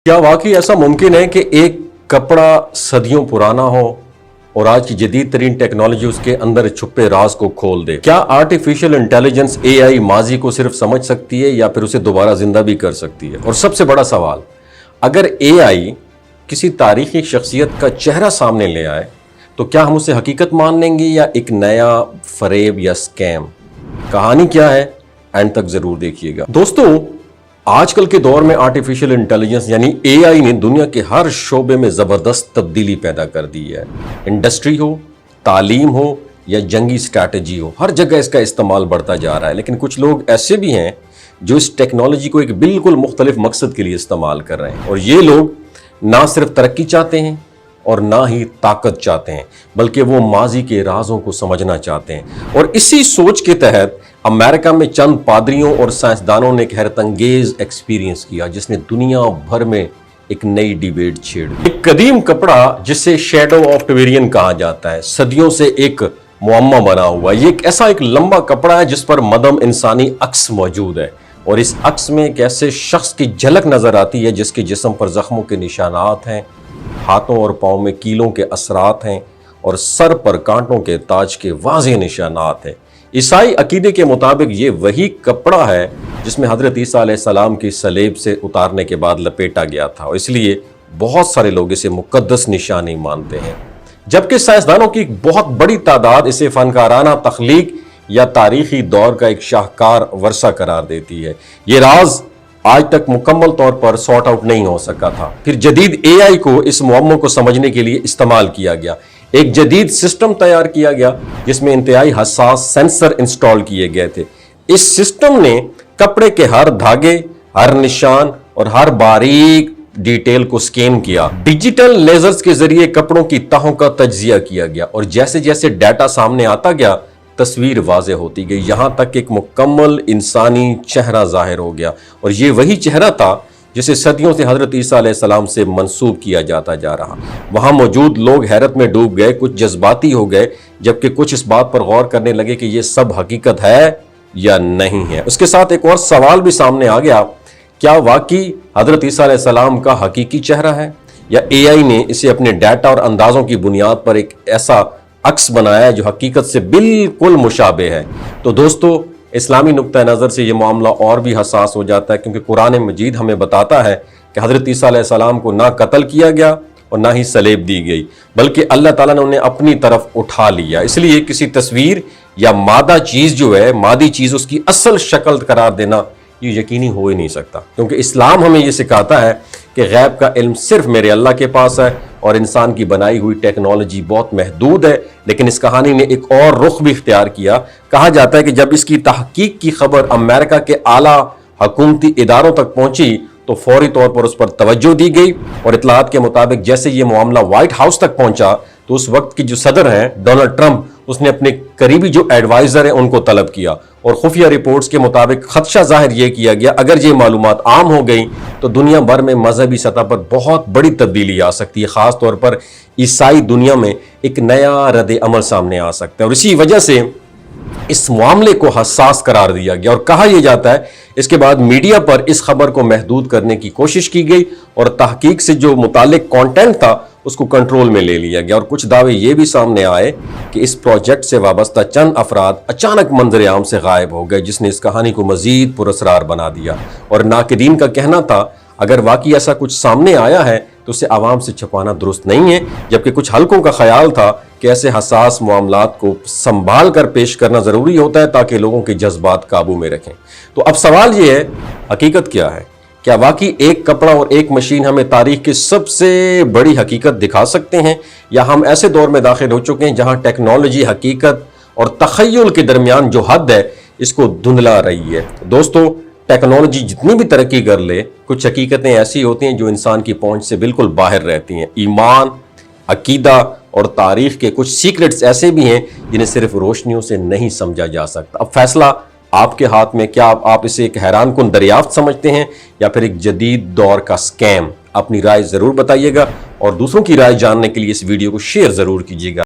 क्या वाकई ऐसा मुमकिन है कि एक कपड़ा सदियों पुराना हो और आज की जदीद तरीन टेक्नोलॉजी उसके अंदर छुपे राज को खोल दे? क्या आर्टिफिशियल इंटेलिजेंस एआई माजी को सिर्फ समझ सकती है या फिर उसे दोबारा जिंदा भी कर सकती है? और सबसे बड़ा सवाल, अगर एआई किसी तारीखी शख्सियत का चेहरा सामने ले आए तो क्या हम उसे हकीकत मान लेंगे या एक नया फरेब या स्कैम? कहानी क्या है, एंड तक जरूर देखिएगा। दोस्तों, आजकल के दौर में आर्टिफिशियल इंटेलिजेंस यानी एआई ने दुनिया के हर शोबे में जबरदस्त तब्दीली पैदा कर दी है। इंडस्ट्री हो, तालीम हो या जंगी स्ट्रैटेजी हो, हर जगह इसका इस्तेमाल बढ़ता जा रहा है। लेकिन कुछ लोग ऐसे भी हैं जो इस टेक्नोलॉजी को एक बिल्कुल मुख्तलिफ मकसद के लिए इस्तेमाल कर रहे हैं। और ये लोग ना सिर्फ तरक्की चाहते हैं और ना ही ताकत चाहते हैं, बल्कि वो माजी के राजों को समझना चाहते हैं। और इसी सोच के तहत अमेरिका में चंद पादरियों और साइंसदानों ने एक हैरत अंगेज एक्सपीरियंस किया जिसने दुनिया भर में एक नई डिबेट छेड़ दी। एक कदीम कपड़ा जिसे शैडो ऑफ टिबेरियन कहा जाता है, सदियों से एक मुअम्मा बना हुआ। ये एक ऐसा एक लंबा कपड़ा है जिस पर मदम इंसानी अक्स मौजूद है और इस अक्स में एक ऐसे शख्स की झलक नजर आती है जिसके जिस्म पर जख्मों के निशानात हैं, हाथों और पाँव में कीलों के असरात हैं और सर पर कांटों के ताज के वाज़ेह निशानात हैं। ईसाई अकीदे के मुताबिक ये वही कपड़ा है जिसमें हज़रत ईसा अलैहिस्सलाम की सलेब से उतारने के बाद लपेटा गया था और इसलिए बहुत सारे लोग इसे मुक़द्दस निशानी मानते हैं, जबकि साइंसदानों की एक बहुत बड़ी तादाद इसे फ़नकाराना तख्लीक या तारीखी दौर का एक शाहकार वर्षा करार देती है। ये राज आज तक मुकम्मल तौर पर सॉर्ट आउट नहीं हो सका था। फिर जदीद एआई को इस मुअम्मा को समझने के लिए इस्तेमाल किया गया। एक जदीद सिस्टम तैयार किया गया जिसमें इंतहाई हसास सेंसर इंस्टॉल किए गए थे। इस सिस्टम ने कपड़े के हर धागे, हर निशान और हर बारीक डिटेल को स्कैन किया। डिजिटल लेजर्स के जरिए कपड़ों की तहों का तज्जिया किया गया और जैसे जैसे डाटा सामने आता गया तस्वीर वाज़ेह होती गई, यहां तक एक मुकम्मल इंसानी चेहरा जाहिर हो गया। और ये वही चेहरा था जिसे सदियों से हज़रत ईसा अलैहिस्सलाम से मंसूब किया जाता जा रहा। वहां मौजूद लोग हैरत में डूब गए, कुछ जज्बाती हो गए, जबकि कुछ इस बात पर गौर करने लगे कि ये सब हकीकत है या नहीं है। उसके साथ एक और सवाल भी सामने आ गया, क्या वाकई हज़रत ईसा अलैहिस्सलाम का हकीकी चेहरा है या एआई ने इसे अपने डाटा और अंदाजों की बुनियाद पर एक ऐसा अक्स बनाया है जो हकीकत से बिल्कुल मुशाबे है? तो दोस्तों, इस्लामी नुक्ता नज़र से ये मामला और भी हसास हो जाता है, क्योंकि कुरान मजीद हमें बताता है कि हज़रत ईसा अलैहिस्सलाम को ना कत्ल किया गया और ना ही सलेब दी गई, बल्कि अल्लाह ताला ने उन्हें अपनी तरफ उठा लिया। इसलिए किसी तस्वीर या मादा चीज़ जो है, मादी चीज़, उसकी असल शक्ल करार देना ये यकीनी हो ही नहीं सकता, क्योंकि इस्लाम हमें ये सिखाता है कि गैब का इल्म सिर्फ मेरे अल्लाह के पास है और इंसान की बनाई हुई टेक्नोलॉजी बहुत महदूद है। लेकिन इस कहानी ने एक और रुख भी इख्तियार किया। कहा जाता है कि जब इसकी तहकीक की खबर अमेरिका के आला हुकूमती इदारों तक पहुंची तो फौरी तौर पर उस पर तवज्जो दी गई और इतलात के मुताबिक जैसे ये मामला व्हाइट हाउस तक पहुंचा तो उस वक्त की जो सदर हैं डोनाल्ड ट्रंप, उसने अपने करीबी जो एडवाइजर हैं उनको तलब किया और खुफिया रिपोर्ट्स के मुताबिक खदशा जाहिर यह किया गया अगर ये मालूमात आम हो गई तो दुनिया भर में मजहबी सतह पर बहुत बड़ी तब्दीली आ सकती है। खास तौर पर ईसाई दुनिया में एक नया रद्द अमल सामने आ सकता है और इसी वजह से इस मामले को हसास करार दिया गया। और कहा यह जाता है इसके बाद मीडिया पर इस खबर को महदूद करने की कोशिश की गई और तहकीक से जो मुतालिक कंटेंट था उसको कंट्रोल में ले लिया गया। और कुछ दावे ये भी सामने आए कि इस प्रोजेक्ट से वाबस्ता चंद अफराद अचानक मंजर आम से गायब हो गए, जिसने इस कहानी को मजीद पुरअसरार बना दिया। और नाकिदीन का कहना था अगर वाकई ऐसा कुछ सामने आया है तो उसे आवाम से छुपाना दुरुस्त नहीं है, जबकि कुछ हलकों का ख्याल था कि ऐसे हसास मामलात को संभाल कर पेश करना ज़रूरी होता है ताकि लोगों के जज्बात काबू में रखें। तो अब सवाल ये है, हकीकत क्या है? क्या वाकई एक कपड़ा और एक मशीन हमें तारीख की सबसे बड़ी हकीकत दिखा सकते हैं, या हम ऐसे दौर में दाखिल हो चुके हैं जहां टेक्नोलॉजी हकीकत और तखय्युल के दरमियान जो हद है इसको धुंधला रही है? दोस्तों, टेक्नोलॉजी जितनी भी तरक्की कर ले, कुछ हकीकतें ऐसी होती हैं जो इंसान की पहुंच से बिल्कुल बाहर रहती हैं। ईमान, अकीदा और तारीख के कुछ सीक्रेट्स ऐसे भी हैं जिन्हें सिर्फ रोशनियों से नहीं समझा जा सकता। अब फैसला आपके हाथ में, क्या आप इसे एक हैरान कुन दरियाफ्त समझते हैं या फिर एक जदीद दौर का स्कैम? अपनी राय ज़रूर बताइएगा और दूसरों की राय जानने के लिए इस वीडियो को शेयर ज़रूर कीजिएगा।